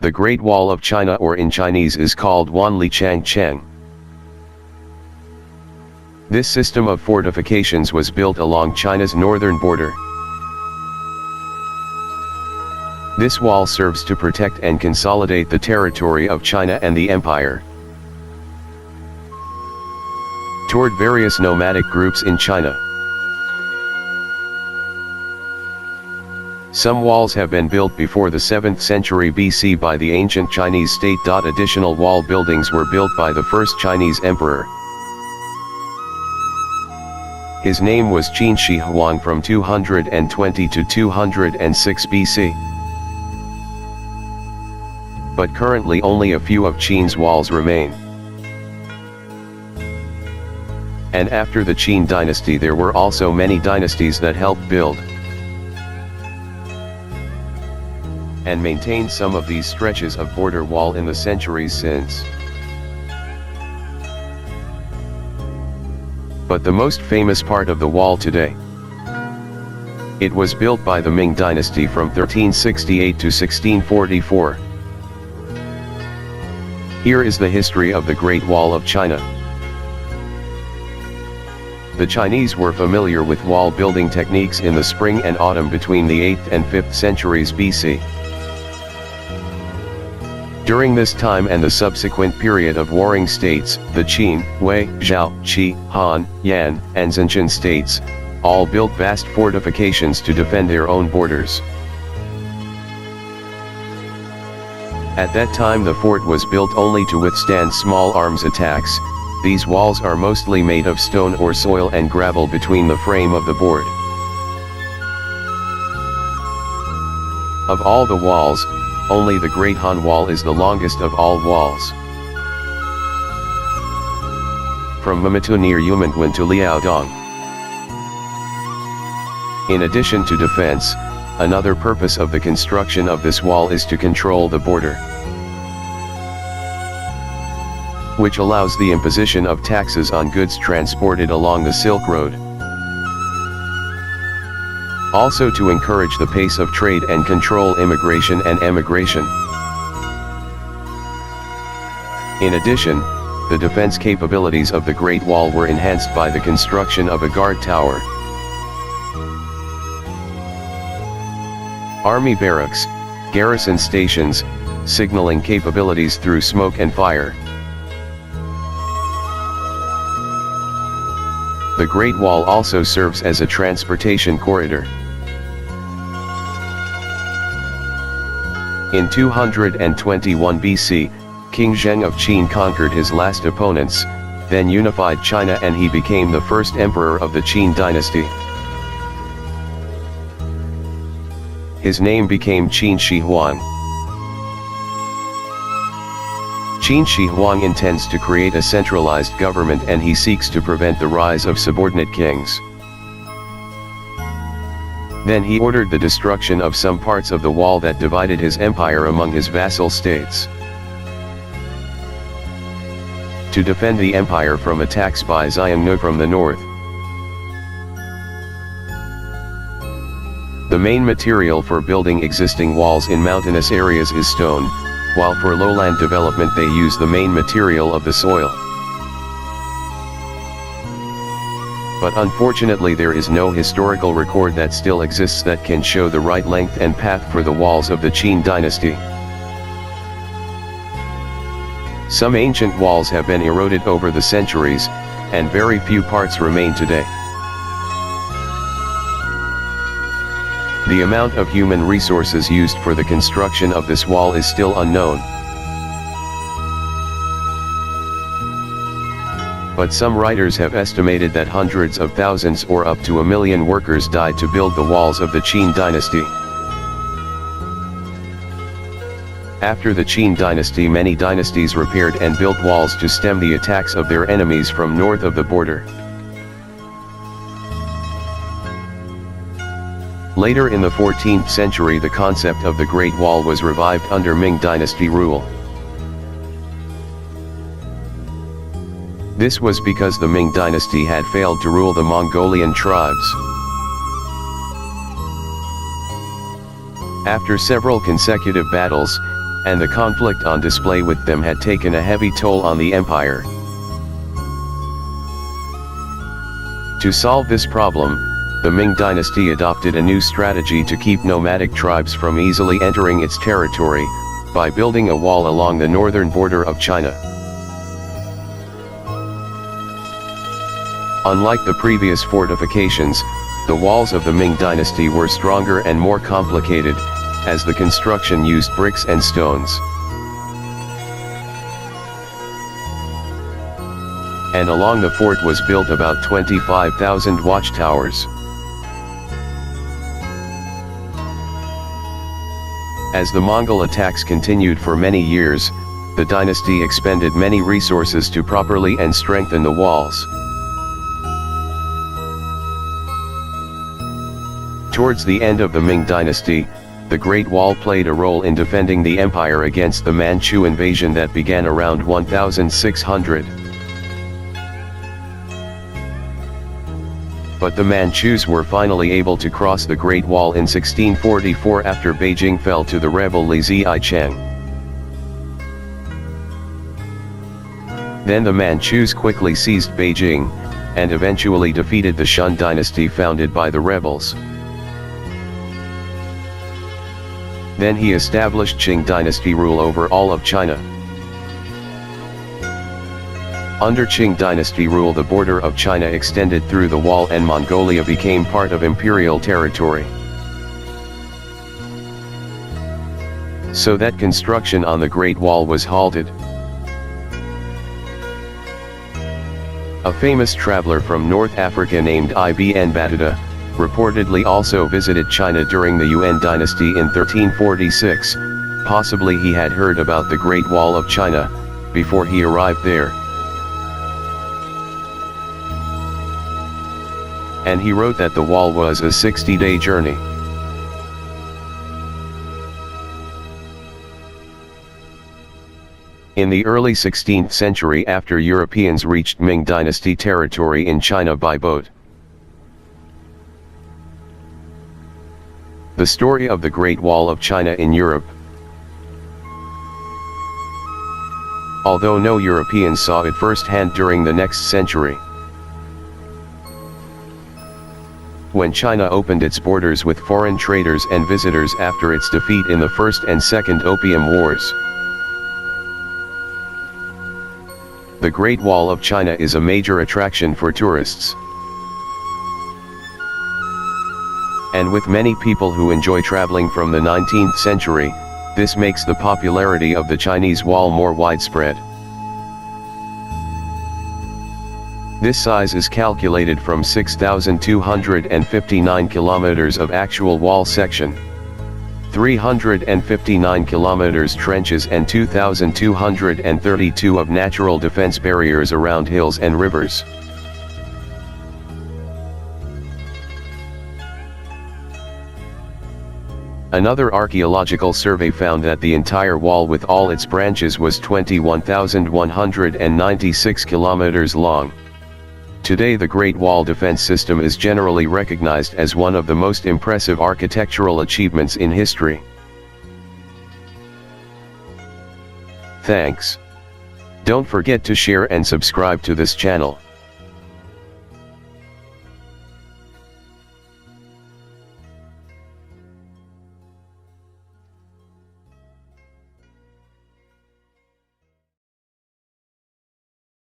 The Great Wall of China, or in Chinese, is called Wanli Chang Cheng. This system of fortifications was built along China's northern border. This wall serves to protect and consolidate the territory of China and the empire toward various nomadic groups in China. Some walls have been built before the 7th century BC by the ancient Chinese state. Additional wall buildings were built by the first Chinese emperor. His name was Qin Shi Huang from 220 to 206 BC. But currently only a few of Qin's walls remain. And after the Qin dynasty there were also many dynasties that helped build and maintain some of these stretches of border wall in the centuries since. But the most famous part of the wall today, it was built by the Ming dynasty from 1368 to 1644. Here is the history of the Great Wall of China. The Chinese were familiar with wall building techniques in the spring and autumn between the 8th and 5th centuries BC. During this time and the subsequent period of warring states, the Qin, Wei, Zhao, Qi, Han, Yan, and Zhenqian states, all built vast fortifications to defend their own borders. At that time the fort was built only to withstand small arms attacks. These walls are mostly made of stone or soil and gravel between the frame of the board. Of all the walls, only the Great Han Wall is the longest of all walls. From Mamitu near Yumenguan to Liaodong. In addition to defense, another purpose of the construction of this wall is to control the border, which allows the imposition of taxes on goods transported along the Silk Road. Also to encourage the pace of trade and control immigration and emigration. In addition, the defense capabilities of the Great Wall were enhanced by the construction of a guard tower, army barracks, garrison stations, signaling capabilities through smoke and fire. The Great Wall also serves as a transportation corridor. In 221 BC, King Zheng of Qin conquered his last opponents, then unified China, and he became the first emperor of the Qin dynasty. His name became Qin Shi Huang. Qin Shi Huang intends to create a centralized government, and he seeks to prevent the rise of subordinate kings. Then he ordered the destruction of some parts of the wall that divided his empire among his vassal states. To defend the empire from attacks by Xiongnu from the north. The main material for building existing walls in mountainous areas is stone, while for lowland development they use the main material of the soil. But unfortunately there is no historical record that still exists that can show the right length and path for the walls of the Qin dynasty. Some ancient walls have been eroded over the centuries, and very few parts remain today. The amount of human resources used for the construction of this wall is still unknown. But some writers have estimated that hundreds of thousands or up to 1 million workers died to build the walls of the Qin dynasty. After the Qin dynasty, many dynasties repaired and built walls to stem the attacks of their enemies from north of the border. Later in the 14th century, the concept of the Great Wall was revived under Ming dynasty rule. This was because the Ming dynasty had failed to rule the Mongolian tribes. After several consecutive battles, and the conflict on display with them had taken a heavy toll on the empire. To solve this problem, the Ming dynasty adopted a new strategy to keep nomadic tribes from easily entering its territory, by building a wall along the northern border of China. Unlike the previous fortifications, the walls of the Ming dynasty were stronger and more complicated, as the construction used bricks and stones. And along the fort was built about 25,000 watchtowers. As the Mongol attacks continued for many years, the dynasty expended many resources to properly and strengthen the walls. Towards the end of the Ming dynasty, the Great Wall played a role in defending the empire against the Manchu invasion that began around 1600. But the Manchus were finally able to cross the Great Wall in 1644 after Beijing fell to the rebel Li Zicheng. Then the Manchus quickly seized Beijing, and eventually defeated the Shun dynasty founded by the rebels. Then he established Qing dynasty rule over all of China. Under Qing dynasty rule, the border of China extended through the wall and Mongolia became part of imperial territory. So that construction on the Great Wall was halted. A famous traveler from North Africa named Ibn Battuta, reportedly also visited China during the Yuan dynasty in 1346, possibly he had heard about the Great Wall of China, before he arrived there. And he wrote that the wall was a 60-day journey. In the early 16th century, after Europeans reached Ming dynasty territory in China by boat. The story of the Great Wall of China in Europe. Although no Europeans saw it firsthand during the next century. When China opened its borders with foreign traders and visitors after its defeat in the First and Second Opium Wars. The Great Wall of China is a major attraction for tourists. And with many people who enjoy traveling from the 19th century, this makes the popularity of the Chinese Wall more widespread. This size is calculated from 6,259 kilometers of actual wall section, 359 kilometers trenches and 2,232 of natural defense barriers around hills and rivers. Another archaeological survey found that the entire wall with all its branches was 21,196 kilometers long. Today the Great Wall defense system is generally recognized as one of the most impressive architectural achievements in history. Thanks. Don't forget to share and subscribe to this channel.